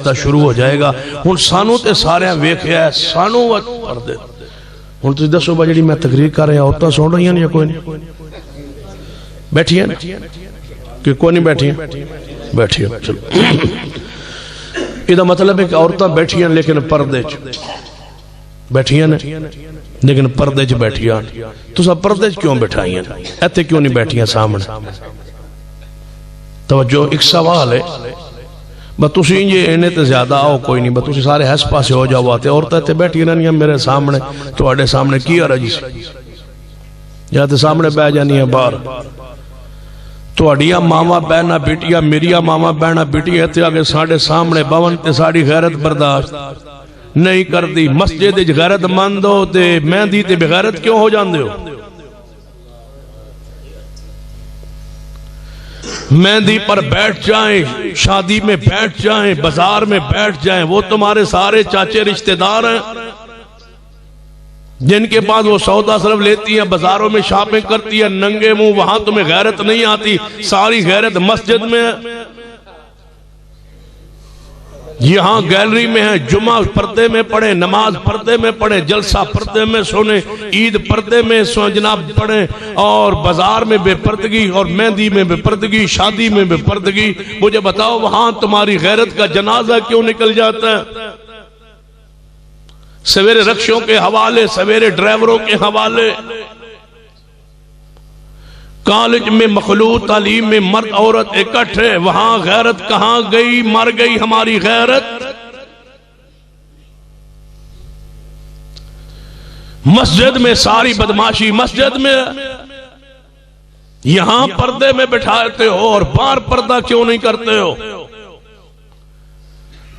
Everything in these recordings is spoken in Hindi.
शुरू हो जाएगा। हुण सानू ते सारे वेख्या सानू पर्दे। हुण तुसीं दसो भाई जी मैं तकरीर कर रहा औरतां सुन रही या कोई नहीं बैठियां कि कोई नहीं बैठियां बैठियां। चलो इसदा मतलब है कि औरतां बैठियां लेकिन पर्दे च बैठियां ने लेकिन पर्दे च बैठियां। तुसां पर्दे च क्यों बैठाइयां इत्थे क्यों नहीं बैठियां सामने? तवज्जो एक सवाल है बस तुम ये इन्हें तो ज्यादा आओ कोई नहीं, बस तुम सारे इस पासे हो जाओ। औरतें इतने बैठी रहनियां मेरे सामने थोड़े सामने की अर्ज या तो सामने बह जानिया बाहर। थोड़िया मावा बहना बेटिया मेरिया मावा बहना बेटिया इतने आके साढ़े सामने बवन ते साड़ी गैरत बर्दाश्त नहीं करती। मस्जिद गैरत मंद हो ते मेहंदी ते बेगैरत क्यों हो जाते हो? मेहंदी पर बैठ जाएं, शादी में बैठ जाएं, बाजार में बैठ जाएं, वो तुम्हारे सारे चाचे रिश्तेदार हैं जिनके पास वो सौदा सिर्फ लेती है, बाजारों में शॉपिंग करती है नंगे मुंह। वहां तुम्हें गैरत नहीं आती, सारी गैरत मस्जिद में है। यहां गैलरी में है, जुमा पर्दे में पढ़े, नमाज पर्दे में पढ़े, जलसा पर्दे में सुने, ईद पर्दे में जनाब पढ़े, और बाजार में बेपर्दगी और मेहंदी में बेपर्दगी, शादी में बेपर्दगी। मुझे बताओ वहां तुम्हारी गैरत का जनाजा क्यों निकल जाता है? सवेरे रक्षों के हवाले, सवेरे ड्राइवरों के हवाले, कॉलेज में मखलूत तालीम में मर्द औरत इकट्ठे, वहां गैरत कहां गई? मर गई हमारी गैरत। मस्जिद में सारी बदमाशी मस्जिद में, यहां पर्दे में बिठाते हो और बाहर पर्दा क्यों नहीं करते हो?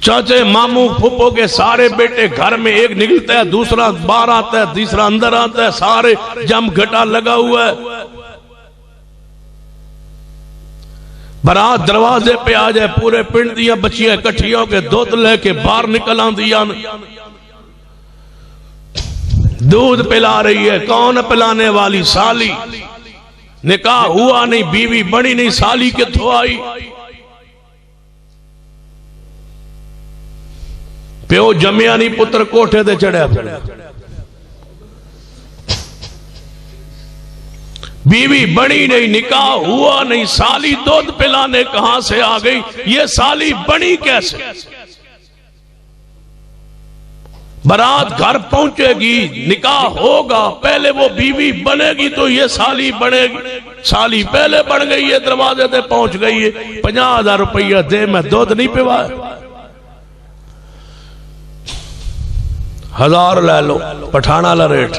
चाचे मामू फूफो के सारे बेटे घर में, एक निकलता है दूसरा बाहर आता है, तीसरा अंदर आता है, सारे जम घटा लगा हुआ है। बारात दरवाजे पे आ जाए, पूरे पिंड दिया बच्चियां इकट्ठिया होकर दूध लेके बाहर निकल आंदियां, दूध पिला रही है। कौन पिलाने वाली? साली। निकाह हुआ नहीं, बीवी बनी नहीं, साली कित्थों आई? प्यो जमिया नहीं, पुत्र कोठे ते चढ़िया फिर। बीवी बनी नहीं, निकाह हुआ नहीं, साली दूध पिलाने कहां से आ गई? ये साली बनी कैसे? बारात घर पहुंचेगी, निकाह होगा, पहले वो बीवी बनेगी तो ये साली बनेगी। साली पहले बन गई है, दरवाजे पे पहुंच गई है, 50,000 रुपया दे मैं दूध नहीं पिवाया। 1000 ले लो, पठाना ला रेट।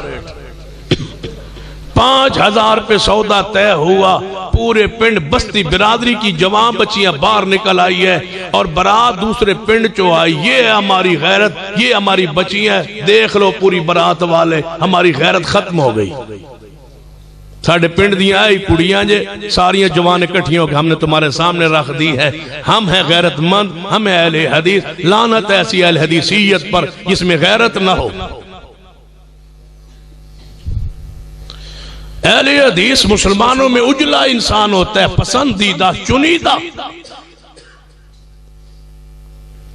5000 पे सौदा तय हुआ। पूरे पिंड बस्ती बिरादरी की जवान बच्चियां बाहर निकल आई है और बारात दूसरे पिंड चो आई। ये है हमारी गैरत, ये हमारी बच्चियां। देख लो पूरी बारात वाले, हमारी गैरत खत्म हो गई। साढ़े पिंड दियां आई कुड़ियां जे सारियां जवान इकट्ठियों के हमने तुम्हारे सामने रख दी है। हम हैं गैरतमंद, हम हैं अहले हदीस। लानत ऐसी अहले हदीसियत पर जिसमें गैरत ना हो। अहले हदीस मुसलमानों में उजला इंसान होता है, पसंदीदा, चुनीदा।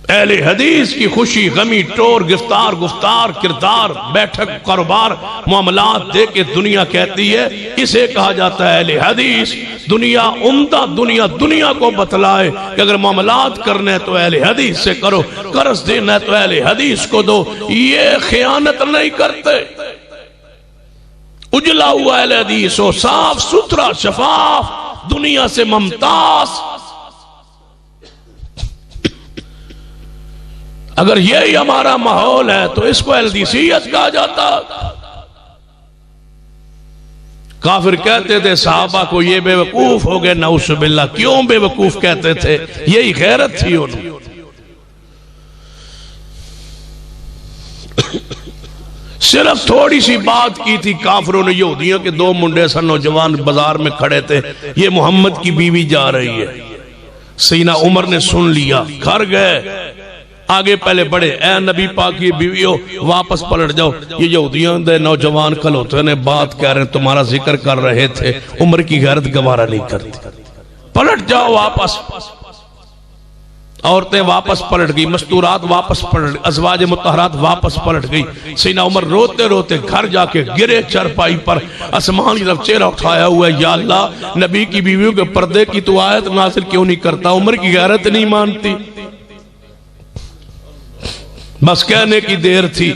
अहले हदीस की खुशी गमी टोर गिरफ्तार गुफ्तार किरदार बैठक कारोबार मामलात दे के दुनिया कहती है, इसे कहा जाता है अहले हदीस। दुनिया उम्दा दुनिया को बतलाए कि अगर मामलात करने हैं तो अहले हदीस से करो, कर्ज देना है तो अहले हदीस को दो। ये खयानत नहीं करते। उजला हुआ अहले हदीस हो, साफ सुथरा शफाफ, दुनिया से मुमताज। अगर यही हमारा माहौल है तो इसको अहलदीसियत कहा जाता। काफिर कहते थे सहाबा को ये बेवकूफ हो गए, नऊज़ुबिल्लाह। क्यों बेवकूफ कहते थे? यही गैरत थी उन्हें। सिर्फ थोड़ी सी बात की थी काफिरों ने। यहूदियों के 2 मुंडे सन नौजवान बाजार में खड़े थे, ये मोहम्मद की बीवी जा रही है। सैयदना उमर ने सुन लिया, घर गए, आगे पहले बढ़े, ऐ नबी पाक की बीवियों वापस पलट जाओ। ये यहूदियों के नौजवान खलोते ने बात कह रहे, तुम्हारा जिक्र कर रहे थे, उम्र की गैरत गवारा नहीं करती, पलट जाओ वापस। औरतें वापस पलट गई, मस्तूरात वापस पलट, अज़वाज मुतहरात वापस पलट गई। सैयदना उमर रोते रोते घर जाके गिरे चरपाई पर, आसमान की तरफ चेहरा उठाया हुआ है, या अल्लाह नबी की बीवियों के पर्दे की तो आयत नाज़िल क्यों नहीं करता? उमर की गैरत नहीं मानती। बस कहने की देर थी,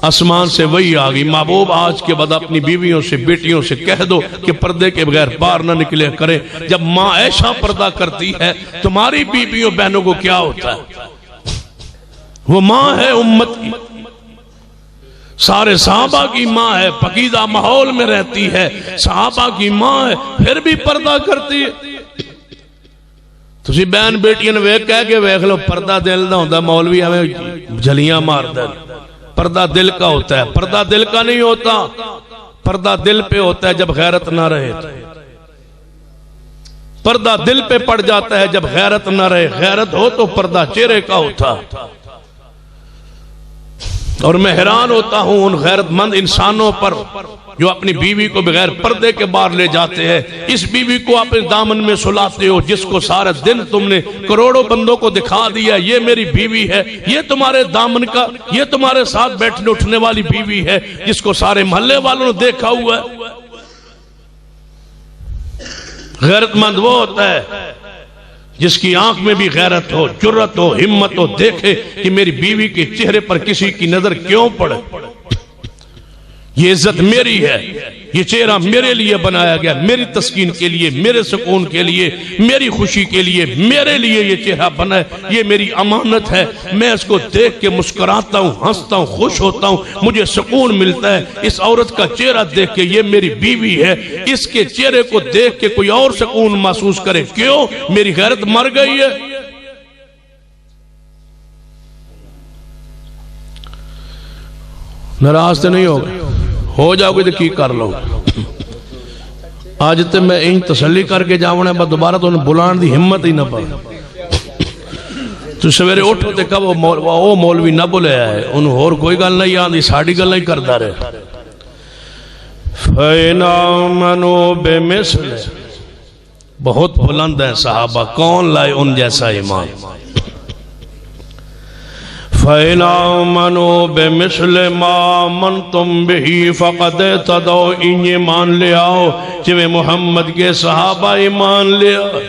आसमान से वही आ गई, महबूब आज के बाद अपनी बीवियों से बेटियों से कह दो कि पर्दे के बगैर बाहर ना निकले करें। जब माँ ऐशा पर्दा करती है, तुम्हारी बीवियों बहनों को क्या होता है? वो माँ है उम्मत की, सारे सहाबा की माँ है, पकीदा माहौल में रहती है, सहाबा की माँ है, फिर भी पर्दा करती है। तुसी बहन बेटियां वेख कह के वेख लो, पर्दा दिल दा होंदा, मौलवी हमें झलियां मारदा। पर्दा दिल का होता है, पर्दा दिल का नहीं होता, पर्दा दिल पे होता है जब गैरत ना रहे। पर्दा दिल पे पड़ जाता है जब गैरत ना रहे, गैरत हो तो पर्दा चेहरे का होता। और मैं हैरान होता हूं उन गैरतमंद इंसानों पर जो अपनी बीवी को बगैर पर्दे के बाहर ले जाते हैं। इस बीवी को अपने दामन में सुलाते हो, जिसको सारा दिन तुमने करोड़ों बंदों को दिखा दिया ये मेरी बीवी है, ये तुम्हारे दामन का, ये तुम्हारे साथ बैठने उठने वाली बीवी है, जिसको सारे मोहल्ले वालों ने देखा हुआ है। गैरतमंद वो होता है जिसकी आंख में भी गैरत हो, जुर्रत हो, हिम्मत हो, देखे कि मेरी बीवी के चेहरे पर किसी की नजर क्यों पड़े। ये इज्जत मेरी है, ये चेहरा मेरे लिए बनाया गया, मेरी तस्कीन के लिए, मेरे सुकून के लिए, मेरी खुशी के लिए, मेरे लिए ये चेहरा बना है, ये मेरी अमानत है। मैं इसको देख के मुस्कुराता हूँ, हंसता हूँ, खुश होता हूँ, मुझे सुकून मिलता है। इस औरत का चेहरा देख के, ये मेरी बीवी है, इसके चेहरे को देख के कोई और सुकून महसूस करे। क्यों? मेरी गैरत मर गई है। नाराज तो नहीं हो जाओगे तो की कर लो। आज तो मैं इन तसल्ली करके जावना, मैं दोबारा तो बुलाने की हिम्मत ही ना पा। तू सवेरे उठो तो कब वो मौलवी ना बुलाया है, उन्होंने होर कोई गल नहीं आती, साड़ी गल ही करता रहे। फैना मनो बेमिसल, बहुत बुलंद है सहाबा, कौन लाए उन जैसा ईमान। फैना मनो बेमिसल मा मन तुम बिही फ़क़द तदो, इन मान ले आओ जिਵੇਂ मुहम्मद के सहाबा ईमान ले आओ।